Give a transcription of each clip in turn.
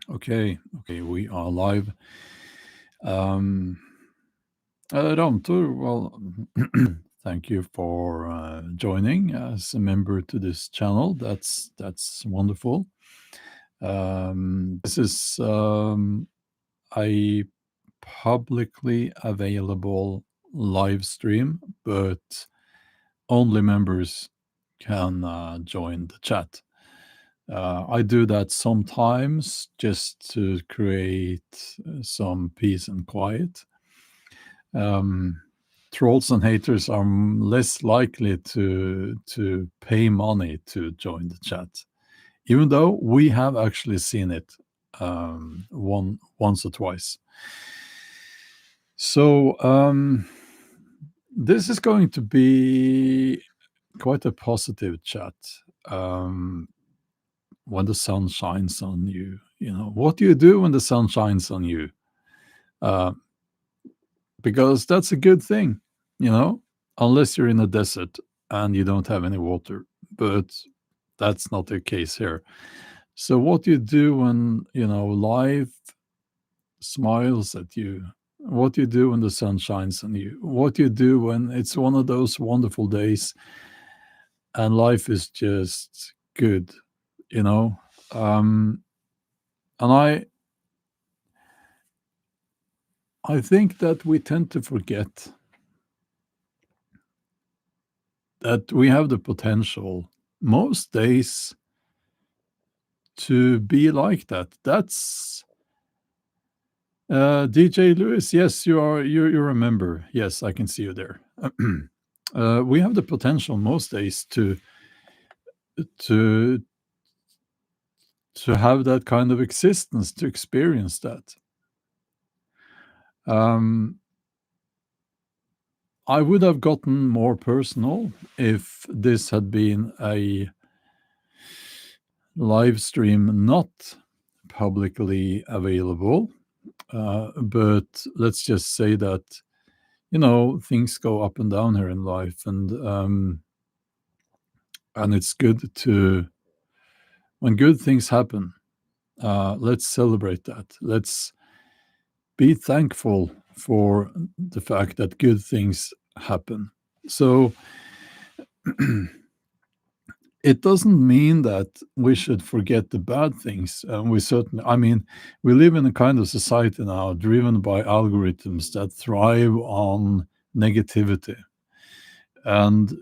Okay, we are live. Um, Ramtur, well, thank you for joining as a member to this channel. That's wonderful. This is a publicly available live stream, but only members can join the chat. I do that sometimes just to create some peace and quiet. Trolls and haters are less likely to pay money to join the chat, even though we have actually seen it once or twice. So this is going to be quite a positive chat. When the sun shines on you, what do you do when the sun shines on you? Because that's a good thing, unless you're in a desert and you don't have any water. But that's not the case here. So what do you do when, life smiles at you? What do you do when the sun shines on you? What do you do when it's one of those wonderful days and life is just good, you know? And I think that we tend to forget that we have the potential most days to be like that. That's DJ Lewis. Yes, you are. You remember? Yes, I can see you there. We have the potential most days to to have that kind of existence, to experience that. I would have gotten more personal if this had been a live stream not publicly available. But let's just say that, things go up and down here in life, and it's good to, when good things happen, let's celebrate that. Let's be thankful for the fact that good things happen. So it doesn't mean that we should forget the bad things. We certainly, we live in a kind of society now driven by algorithms that thrive on negativity. And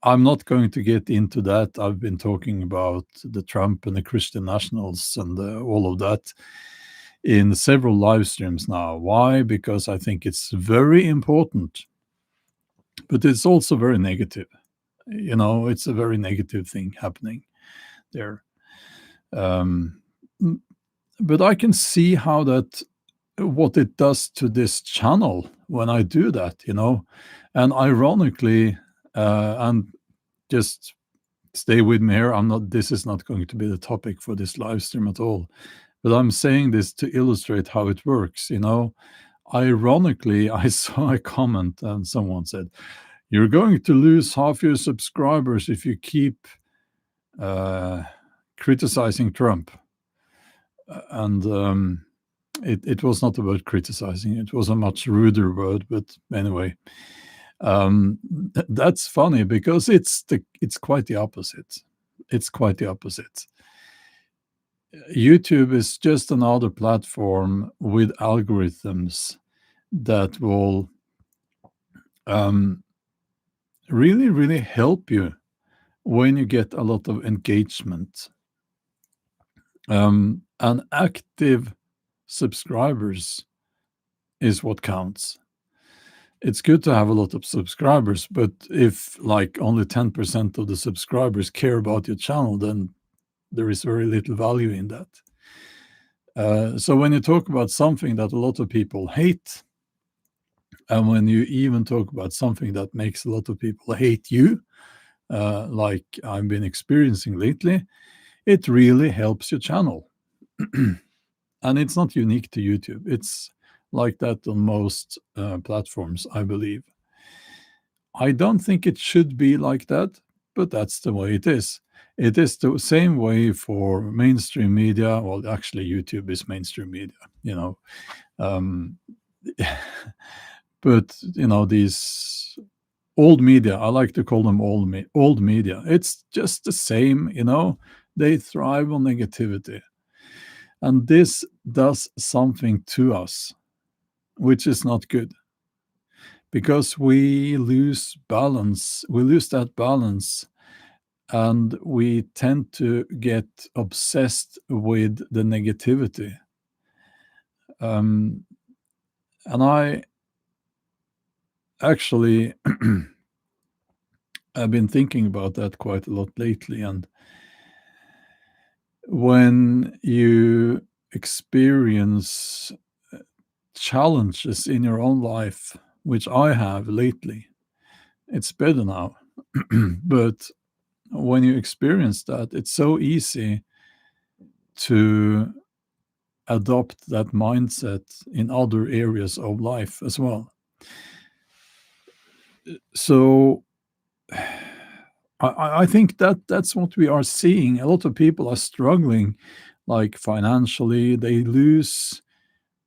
I'm not going to get into that. I've been talking about the Trump and the Christian nationals and all of that in several live streams now. Why? Because I think it's very important, but it's also very negative. It's a very negative thing happening there. But I can see how what it does to this channel when I do that, and ironically, and just stay with me here. This is not going to be the topic for this live stream at all, but I'm saying this to illustrate how it works. Ironically, I saw a comment and someone said, "You're going to lose half your subscribers if you keep criticizing Trump." And it was not about criticizing. It was a much ruder word, but anyway, that's funny because it's quite the opposite. It's quite the opposite. YouTube is just another platform with algorithms that will really, really help you when you get a lot of engagement. And active subscribers is what counts. It's good to have a lot of subscribers, but if like only 10% of the subscribers care about your channel, then there is very little value in that. So when you talk about something that a lot of people hate, and when you even talk about something that makes a lot of people hate you, like I've been experiencing lately, it really helps your channel. And it's not unique to YouTube. It's like that on most platforms, I believe. I don't think it should be like that, but that's the way it is. It is the same way for mainstream media. Well, actually, YouTube is mainstream media, you know. Um, but these old media, I like to call them old media. It's just the same, They thrive on negativity, and this does something to us, which is not good, because we lose balance. We lose that balance, and we tend to get obsessed with the negativity. Um, and I actually I've been thinking about that quite a lot lately. And when you experience challenges in your own life, which I have lately, it's better now. But when you experience that, it's so easy to adopt that mindset in other areas of life as well. So I think that that's what we are seeing. A lot of people are struggling, like financially. They lose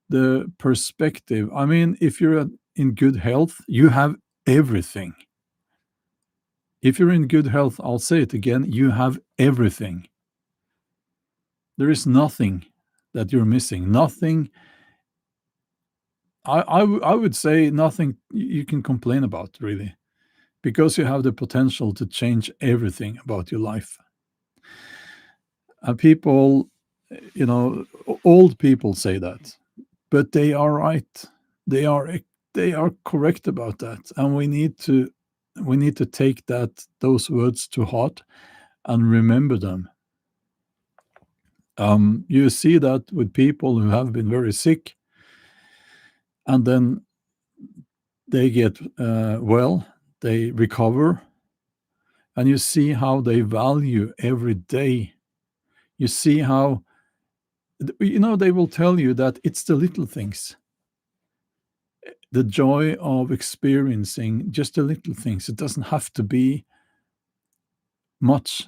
the perspective. I mean, if you're in good health, you have everything. If you're in good health, I'll say it again, you have everything. There is nothing that you're missing. Nothing. I would say nothing you can complain about, really, because you have the potential to change everything about your life. And people, old people say that, but they are right. They are they are correct about that, and we need to take those words to heart and remember them. You see that with people who have been very sick, and then they get well, they recover, and you see how they value every day. You see how they will tell you that it's the little things, the joy of experiencing just the little things. It doesn't have to be much,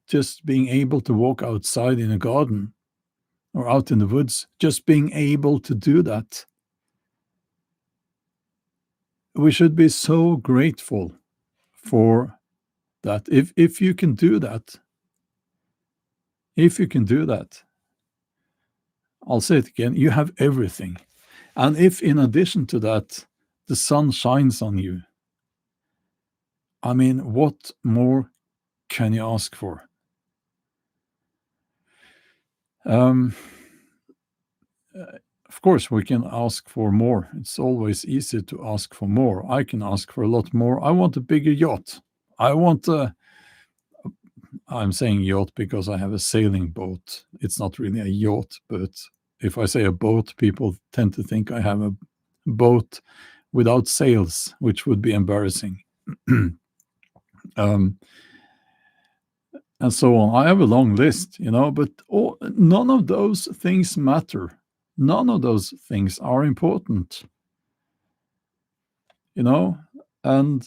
just being able to walk outside in a garden or out in the woods, just being able to do that. We should be so grateful for that. If you can do that, if you can do that, I'll say it again, you have everything. And if in addition to that, the sun shines on you, I mean, what more can you ask for? Um, of course, we can ask for more. It's always easy to ask for more. I can ask for a lot more. I want a bigger yacht. I want a, I'm saying yacht because I have a sailing boat. It's not really a yacht, but if I say a boat, people tend to think I have a boat without sails, which would be embarrassing. um, and so on. I have a long list, but none of those things matter. None of those things are important, you know. And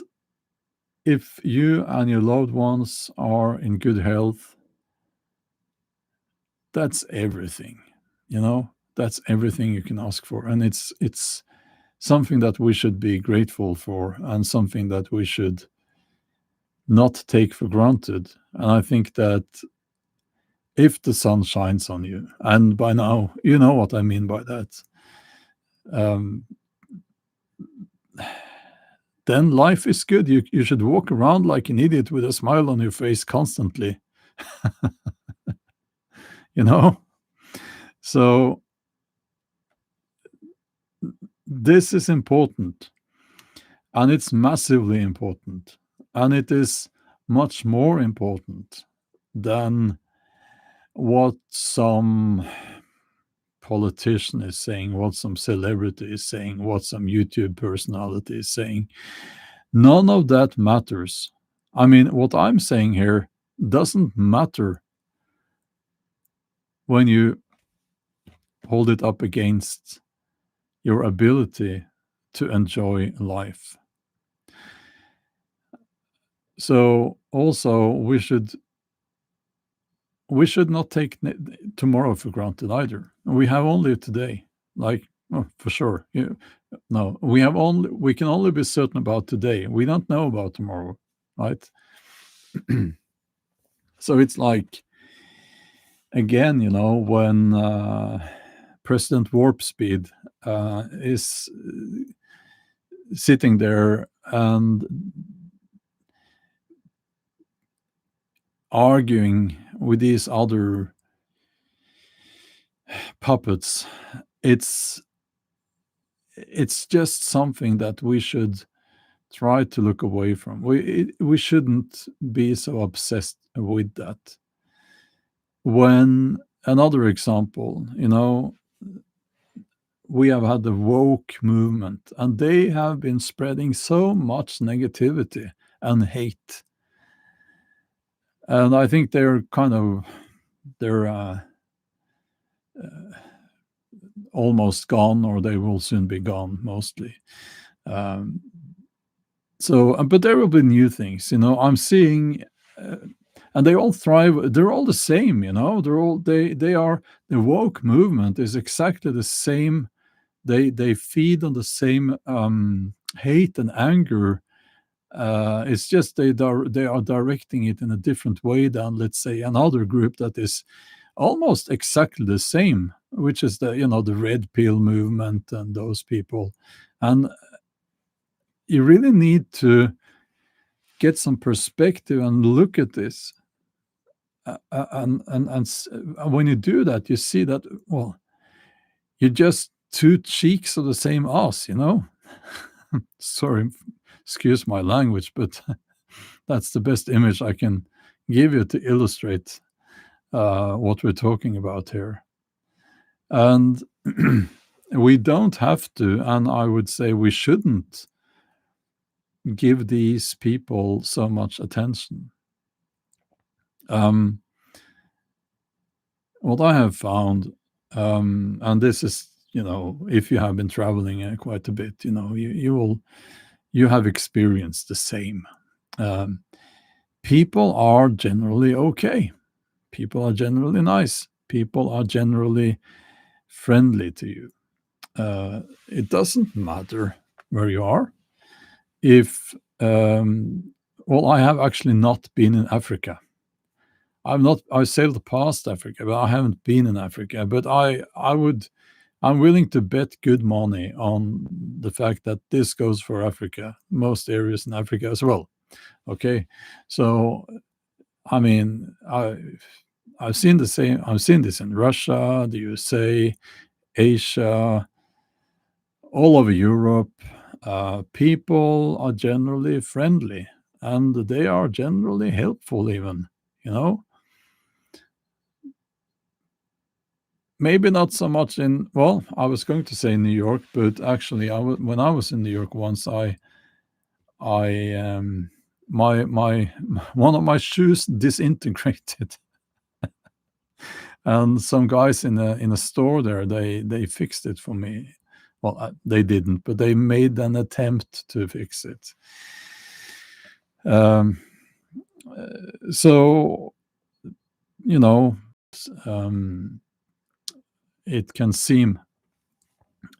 if you and your loved ones are in good health, that's everything, That's everything you can ask for, and it's something that we should be grateful for, and something that we should not take for granted. And I think that if the sun shines on you, and by now you know what I mean by that, um, then life is good. You should walk around like an idiot with a smile on your face constantly, you know? So this is important, and it's massively important, and it is much more important than what some politician is saying, what some celebrity is saying, what some YouTube personality is saying. None of that matters. I mean, what I'm saying here doesn't matter when you hold it up against your ability to enjoy life. So, also, we should we should not take tomorrow for granted either. We have only today. Like, for sure. No, we can only be certain about today. We don't know about tomorrow, right? So it's like, again, when President Warp Speed is sitting there and arguing with these other puppets, it's just something that we should try to look away from. We shouldn't be so obsessed with that. When another example, we have had the woke movement, and they have been spreading so much negativity and hate. And I think they're almost gone, or they will soon be gone, mostly. Um, but there will be new things. I'm seeing, and they all thrive. They're all the same. They are the woke movement is exactly the same. They feed on the same hate and anger. It's just they are directing it in a different way than, let's say, another group that is almost exactly the same, which is the red pill movement and those people. And you really need to get some perspective and look at this. And when you do that, you see that, well, you're just two cheeks of the same ass. Sorry, excuse my language, but that's the best image I can give you to illustrate what we're talking about here. And we don't have to, and I would say we shouldn't give these people so much attention. What I have found, and this is, if you have been traveling quite a bit, you have experienced the same. People are generally okay. People are generally nice. People are generally friendly to you. It doesn't matter where you are. I have actually not been in Africa. I sailed past Africa, but I haven't been in Africa. But I'm willing to bet good money on the fact that this goes for Africa, most areas in Africa as well. Okay, so I mean, I've seen the same. I've seen this in Russia, the USA, Asia, all over Europe. People are generally friendly, and they are generally helpful, even. Maybe not so much I was going to say New York, but actually, when I was in New York once, my one of my shoes disintegrated, and some guys in a store there, they fixed it for me. Well, they didn't, but they made an attempt to fix it. So, it can seem,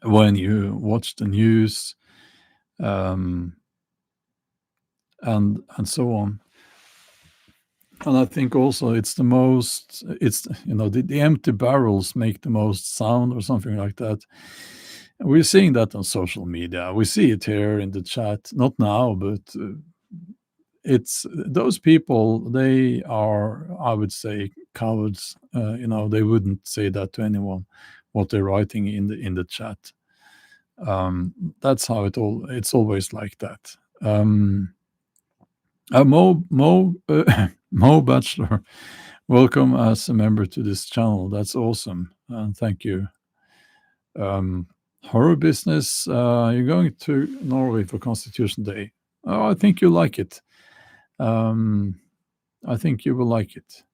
when you watch the news, and so on. And I think also it's the empty barrels make the most sound, or something like that. We're seeing that on social media. We see it here in the chat, not now, but it's those people. They are, I would say, cowards. They wouldn't say that to anyone, what they're writing in the chat. That's how it's always like that. Mo Bachelor, welcome as a member to this channel. That's awesome. Thank you. Horror business. You're going to Norway for Constitution Day. Oh, I think you like it. I think you will like it.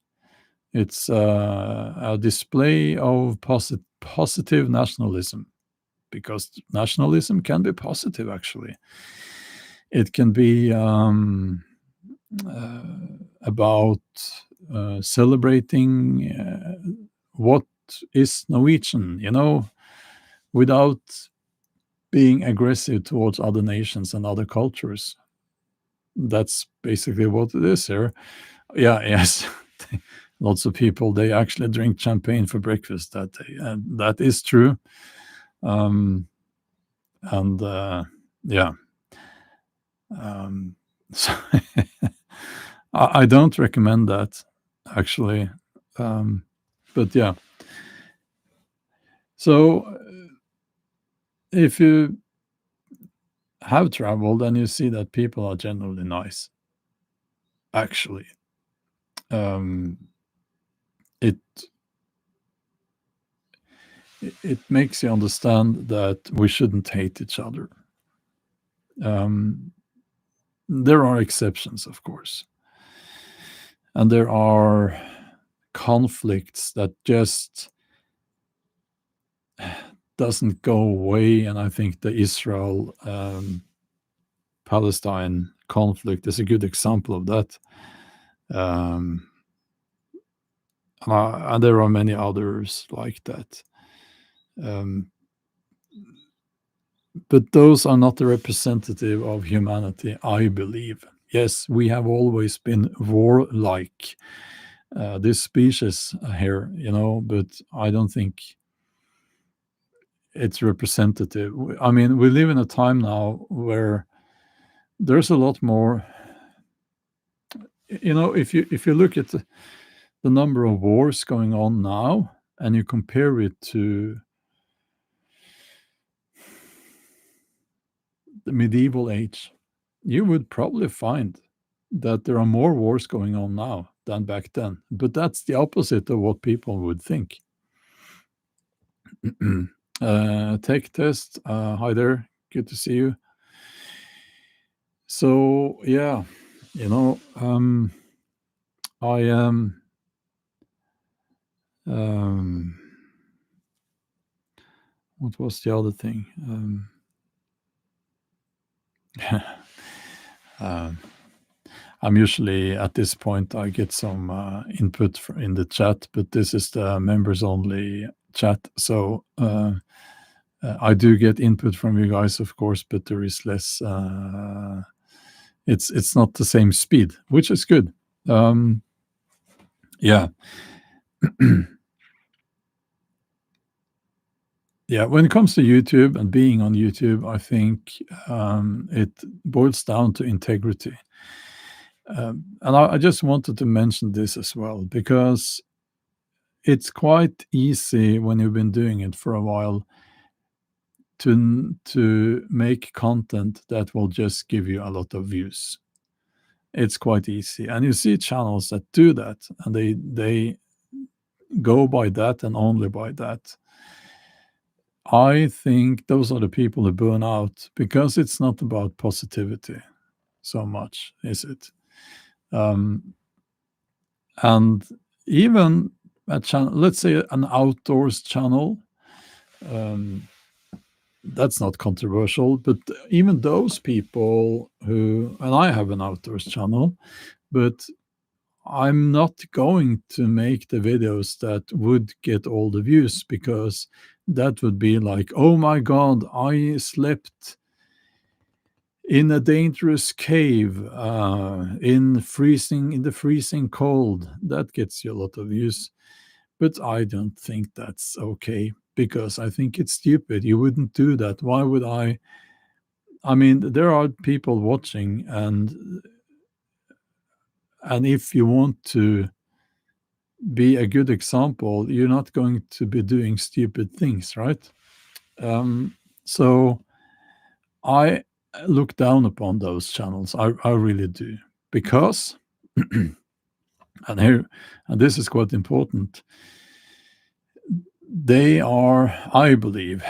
It's a display of positive nationalism, because nationalism can be positive, actually. It can be about celebrating what is Norwegian, without being aggressive towards other nations and other cultures. That's basically what it is here. Yeah, yes. Lots of people, they actually drink champagne for breakfast that day, and that is true. Um, and yeah, um, so I don't recommend that actually. Um, but yeah, so if you have traveled and you see that people are generally nice, actually, um, it it makes you understand that we shouldn't hate each other. Um, there are exceptions, of course, and there are conflicts that just doesn't go away. And I think the Israel Palestine conflict is a good example of that. Um, and there are many others like that. Um, but those are not the representative of humanity, I believe. Yes, we have always been warlike, this species here, but I don't think it's representative. I mean, we live in a time now where there's a lot more. If you look at the number of wars going on now, and you compare it to the medieval age, you would probably find that there are more wars going on now than back then. But that's the opposite of what people would think. Tech test. Hi there. Good to see you. So yeah, I am. What was the other thing? Um, I'm usually at this point I get some input in the chat, but this is the members only chat. So I do get input from you guys, of course, but there is less. It's not the same speed, which is good. Yeah. Yeah, when it comes to YouTube and being on YouTube, I think it boils down to integrity. And I just wanted to mention this as well, because it's quite easy when you've been doing it for a while to make content that will just give you a lot of views. It's quite easy, and you see channels that do that, and they go by that and only by that. I think those are the people who burn out, because it's not about positivity so much, is it? Um, and even a channel, let's say an outdoors channel, um, that's not controversial, but even those people who, and I have an outdoors channel, but I'm not going to make the videos that would get all the views, because that would be like, oh my God, I slept in a dangerous cave in the freezing cold. That gets you a lot of views. But I don't think that's okay, because I think it's stupid. You wouldn't do that. Why would I? I mean, there are people watching, and if you want to be a good example, you're not going to be doing stupid things, right? So I look down upon those channels. I really do, because and this is quite important. They are, I believe,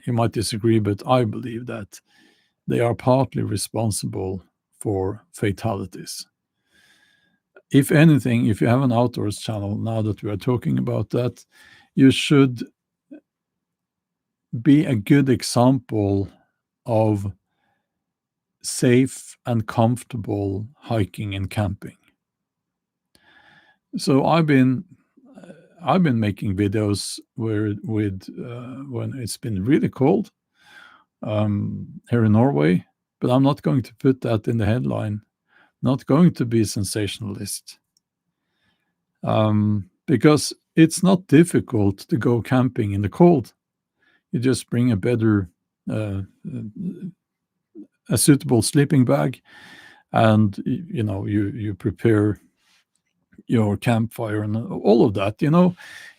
you might disagree, but I believe that they are partly responsible for fatalities. If anything, if you have an outdoors channel, now that we are talking about that, you should be a good example of safe and comfortable hiking and camping. So I've been making videos where with when it's been really cold here in Norway, but I'm not going to put that in the headline. Not going to be sensationalist, because it's not difficult to go camping in the cold. You just bring a better, a suitable sleeping bag, and you prepare your campfire and all of that.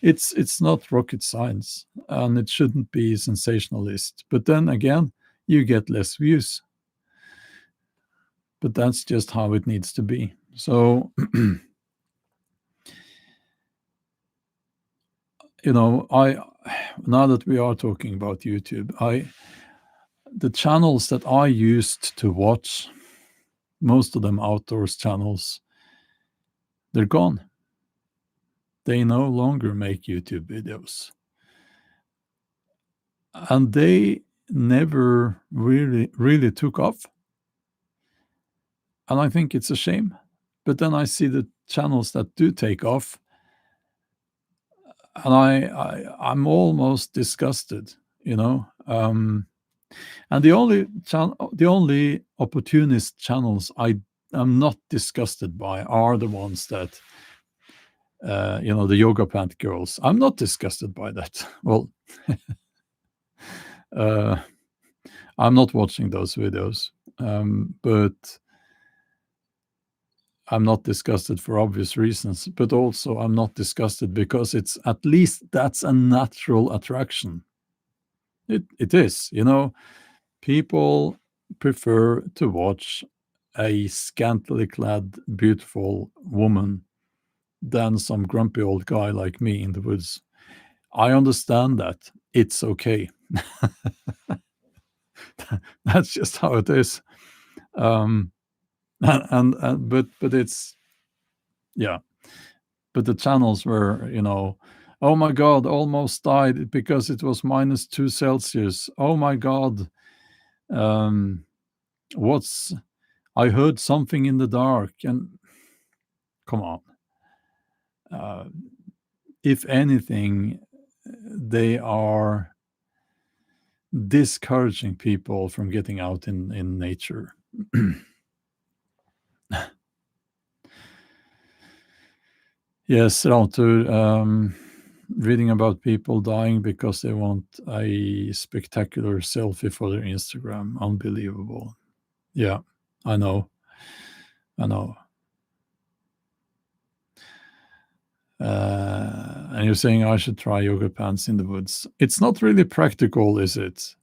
It's not rocket science, and it shouldn't be sensationalist. But then again, you get less views. But that's just how it needs to be. So I now that we are talking about YouTube, the channels that I used to watch, most of them outdoors channels, they're gone. They no longer make YouTube videos. And they never really took off. And I think it's a shame. But then I see the channels that do take off, and I'm almost disgusted, you know. And the only opportunist channels I am not disgusted by are the ones that the yoga pant girls. I'm not disgusted by that. Well, uh, I'm not watching those videos, but I'm not disgusted for obvious reasons. But also, I'm not disgusted because it's at least that's a natural attraction. It is, people prefer to watch a scantily clad, beautiful woman than some grumpy old guy like me in the woods. I understand that. It's okay. That's just how it is. Um, and but it's yeah. But the channels were, oh my God, almost died because it was -2 Celsius. Oh my God, um, what's I heard something in the dark, and come on. Uh, if anything, they are discouraging people from getting out in nature. Yes, Rantur, reading about people dying because they want a spectacular selfie for their Instagram. Unbelievable. Yeah, I know. I know. And you're saying I should try yoga pants in the woods. It's not really practical, is it?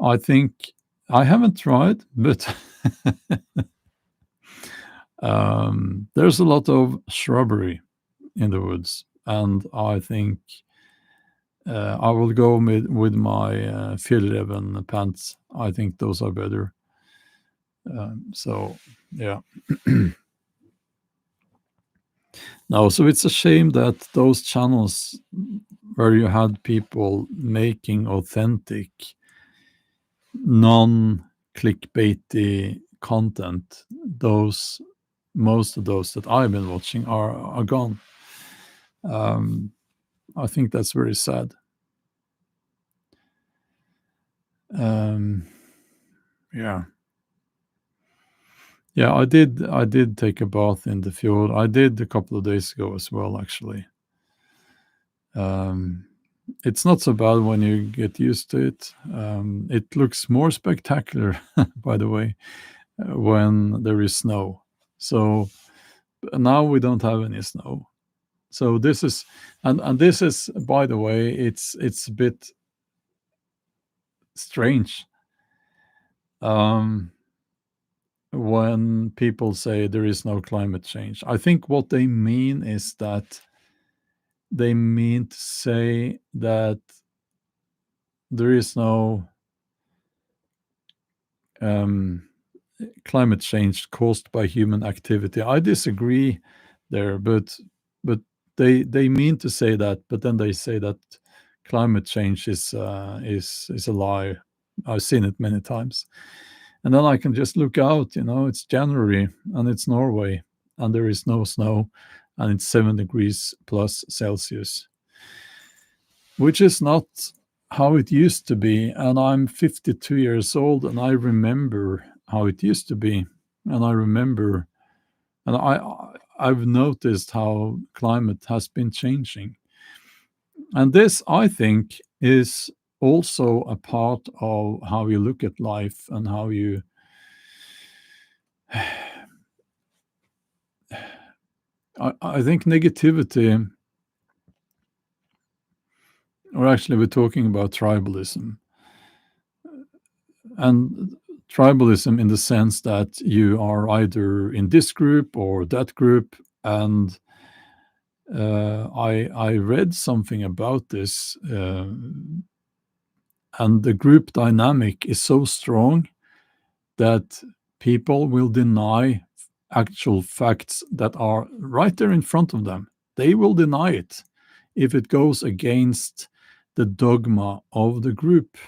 I think I haven't tried, but there's a lot of shrubbery in the woods, and I think I will go with my Fjellreven pants. I think those are better. So, yeah. No, so it's a shame that those channels where you had people making authentic, non-clickbaity content, most of those that I've been watching are gone. I think that's very sad. Yeah. Yeah, I did take a bath in the fjord. I did a couple of days ago as well, actually. It's not so bad when you get used to it. It looks more spectacular, by the way, when there is snow. So now we don't have any snow. So this is, and this is, by the way, it's a bit strange. When people say there is no climate change, I think what they mean is that they mean to say that there is no climate change caused by human activity. I disagree there, but they mean to say that, but then they say that climate change is a lie. I've seen it many times, and then I can just look out. It's January and it's Norway, and there is no snow, and it's 7 degrees plus Celsius, which is not how it used to be. And I'm 52 years old, and I remember how it used to be. And I remember, and I've noticed how climate has been changing. And this, I think, is also a part of how you look at life and how you I think negativity, or actually we're talking about tribalism, and tribalism in the sense that you are either in this group or that group. And I read something about this, and the group dynamic is so strong that people will deny actual facts that are right there in front of them. They will deny it if it goes against the dogma of the group.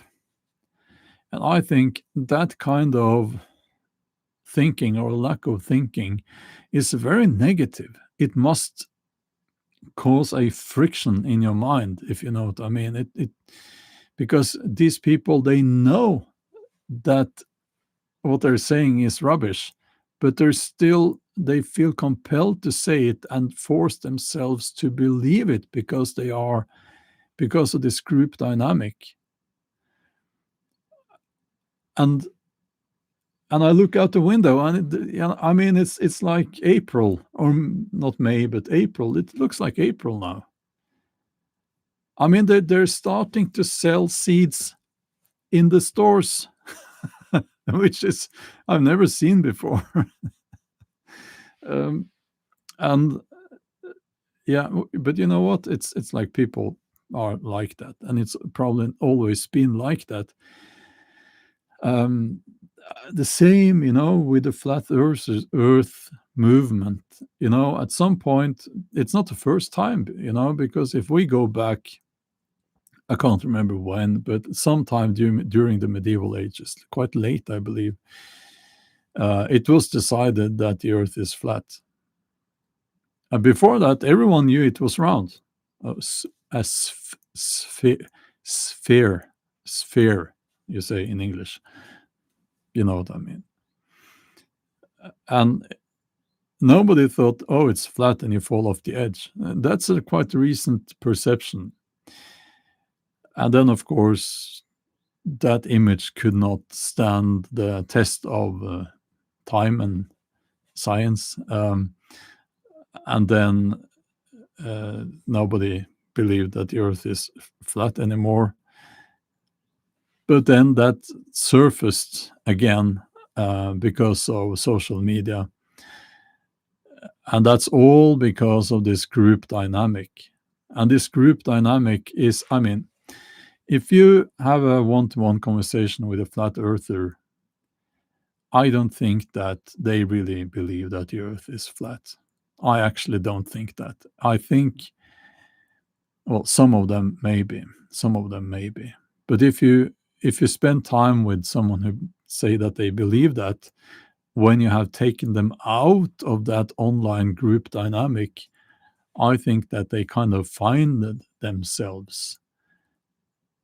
And I think that kind of thinking, or lack of thinking, is very negative. It must cause a friction in your mind, if you know what I mean. Because these people, they know that what they're saying is rubbish, but they feel compelled to say it and force themselves to believe it because of this group dynamic. And I look out the window, and I mean, it's like April, or not May, but April. It looks like April now. I mean, they're starting to sell seeds in the stores, which is I've never seen before. And yeah, but you know what? It's like people are like that, and it's probably always been like that. The same, with the flat Earth movement. At some point, it's not the first time, because if we go back, I can't remember when, but sometime during the medieval ages, quite late, I believe, it was decided that the Earth is flat. And before that, everyone knew it was round. A sphere, you say in English. You know what I mean? And nobody thought, oh, it's flat and you fall off the edge. That's a quite recent perception. And then, of course, that image could not stand the test of time and science. And then nobody believed that the Earth is flat anymore. But then that surfaced again because of social media. And that's all because of this group dynamic. And this group dynamic is, I mean, if you have a one-to-one conversation with a flat earther, I don't think that they really believe that the Earth is flat. I actually don't think that. I think, well, some of them maybe. But if you spend time with someone who say that they believe that, when you have taken them out of that online group dynamic, I think that they kind of find themselves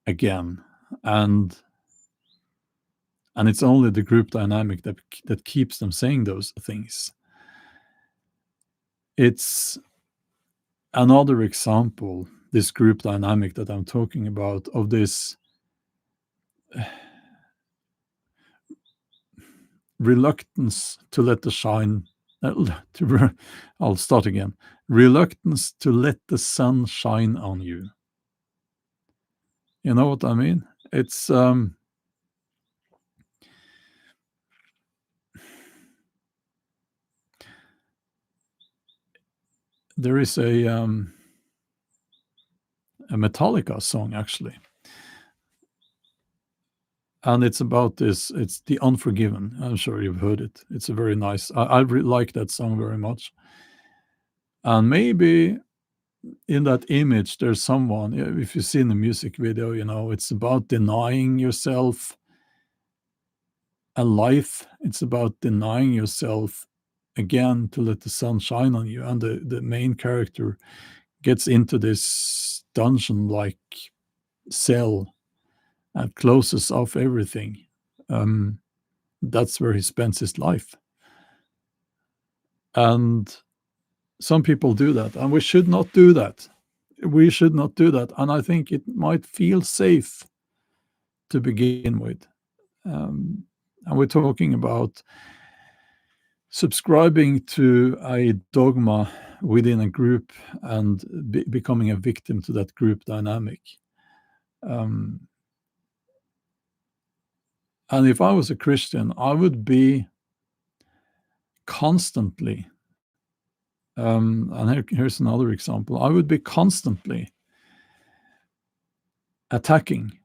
again, and it's only the group dynamic that keeps them saying those things. It's another example, this group dynamic that I'm talking about, of this reluctance to let the shine. I'll start again. Reluctance to let the sun shine on you. You know what I mean? It's there is a Metallica song, actually, and it's about this. It's The Unforgiven. I'm sure you've heard it. It's a very nice. I like that song very much. And maybe in that image, there's someone. If you've seen the music video, it's about denying yourself a life. It's about denying yourself again, to let the sun shine on you, and the main character gets into this dungeon-like cell and closes off everything. That's where he spends his life. And some people do that, and we should not do that. We should not do that. And I think it might feel safe to begin with. And we're talking about subscribing to a dogma within a group and becoming a victim to that group dynamic. And if I was a Christian, I would be constantly, and here's another example, I would be constantly attacking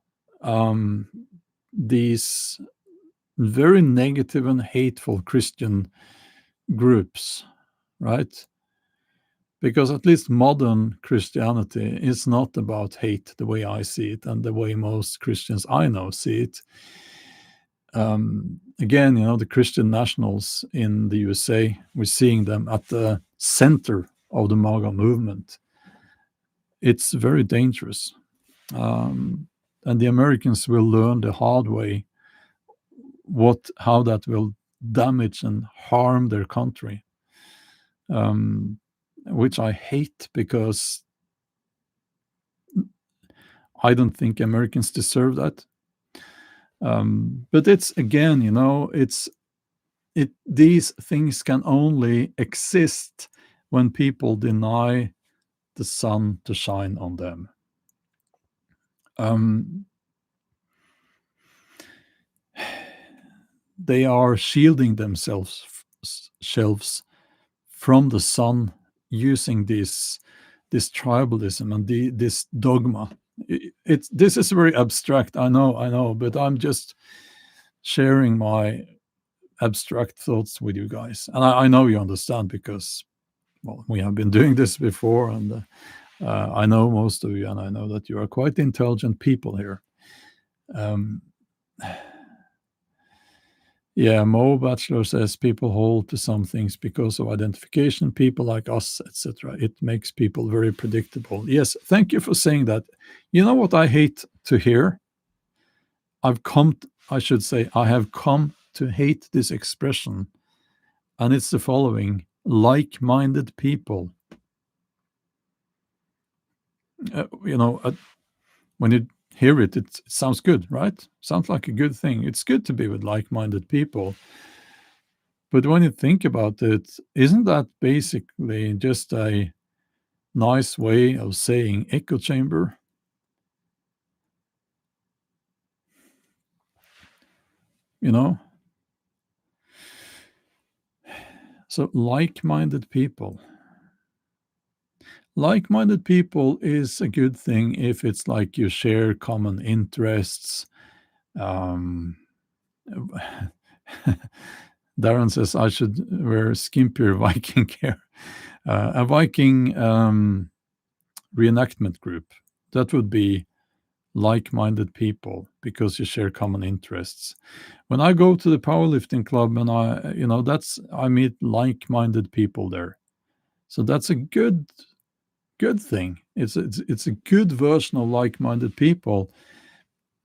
these very negative and hateful Christian groups, right? Because at least modern Christianity is not about hate the way I see it and the way most Christians I know see it. Again, the Christian nationals in the USA, we're seeing them at the center of the MAGA movement. It's very dangerous. And the Americans will learn the hard way how that will damage and harm their country, which I hate, because I don't think Americans deserve that. But it's, again, these things can only exist when people deny the sun to shine on them. They are shielding themselves from the sun using this tribalism and this dogma. This is very abstract, I know, but I'm just sharing my abstract thoughts with you guys, and I know you understand, because, well, we have been doing this before, and I know most of you, and I know that you are quite intelligent people here. Yeah, Mo Bachelor says people hold to some things because of identification, people like us, etc. It makes people very predictable. Yes, thank you for saying that. You know what I hate to hear? I have come to hate this expression, and it's the following: like-minded people. When you hear it, it sounds good, right? Sounds like a good thing. It's good to be with like-minded people. But when you think about it, isn't that basically just a nice way of saying echo chamber? So like-minded people. Like-minded people is a good thing if it's like you share common interests. Darren says I should wear skimpier Viking gear. A Viking reenactment group, that would be like-minded people, because you share common interests. When I go to the powerlifting club, and I meet like-minded people there. So that's a good thing. It's a good version of like-minded people,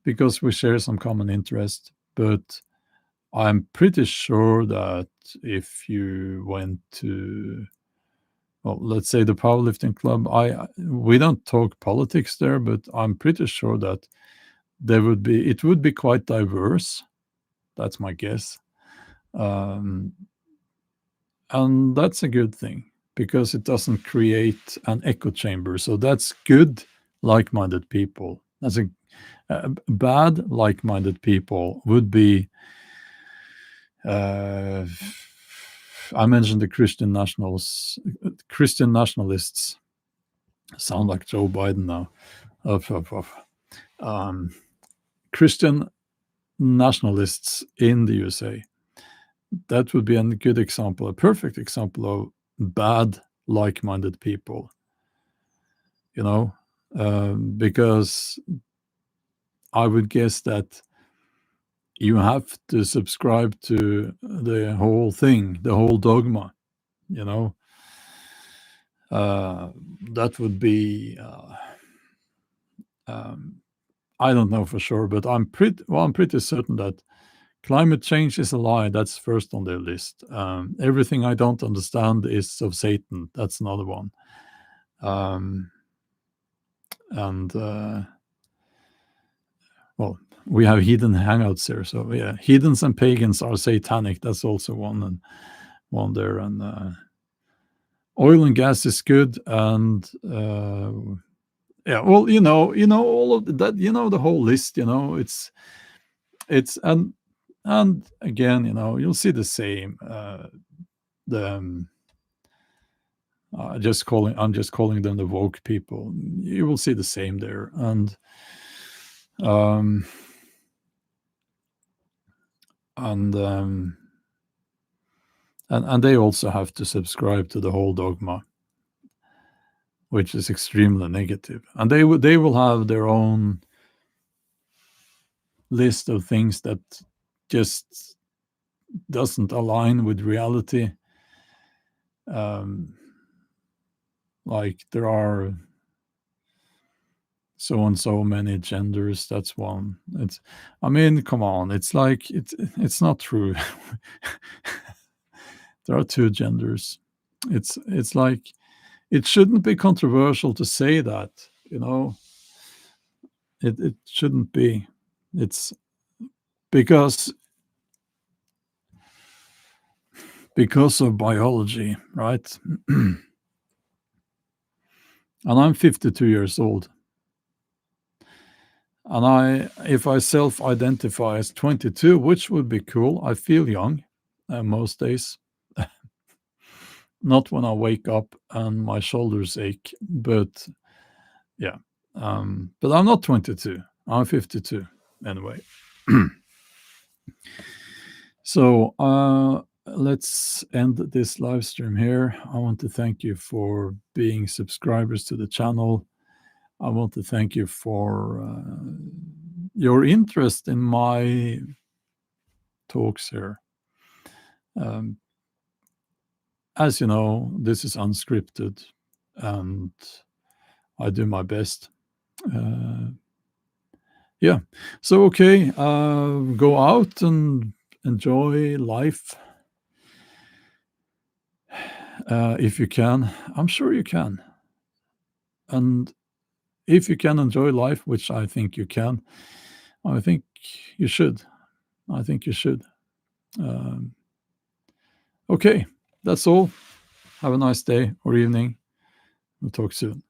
because we share some common interest. But I'm pretty sure that if you went to, well, let's say the powerlifting club, we don't talk politics there, but I'm pretty sure that it would be quite diverse. That's my guess. And that's a good thing, because it doesn't create an echo chamber. So that's good like-minded people. That's a bad like-minded people would be, I mentioned the Christian nationalists. Sound like Joe Biden now. Christian nationalists in the USA. That would be a good example, a perfect example of bad like-minded people. Because I would guess that you have to subscribe to the whole thing, the whole dogma, you know. That would be, I don't know for sure, but I'm pretty certain that climate change is a lie. That's first on their list. Everything I don't understand is of Satan. That's another one. Um, and well, we have heathen hangouts here, so yeah, heathens and pagans are satanic. That's also one there, and oil and gas is good, and yeah, well, all of that, the whole list, it's and again, you'll see the same. The I'm just calling them the woke people. You will see the same there, um, and and they also have to subscribe to the whole dogma, which is extremely negative. And they will have their own list of things that just doesn't align with reality. Um, like there are so and so many genders. That's one. I mean, come on. It's like it's not true. There are two genders. It's like it shouldn't be controversial to say that. It shouldn't be. It's because of biology, right? And I'm 52 years old. And if I self-identify as 22, which would be cool, I feel young most days. Not when I wake up and my shoulders ache, but yeah. But I'm not 22. I'm 52 anyway. So let's end this live stream here. I want to thank you for being subscribers to the channel. I want to thank you for your interest in my talks here. As you know, this is unscripted, and I do my best. Yeah. So, okay, go out and enjoy life if you can. I'm sure you can. And if you can enjoy life, which I think you can, I think you should. I think you should. Okay, that's all. Have a nice day or evening. We'll talk soon.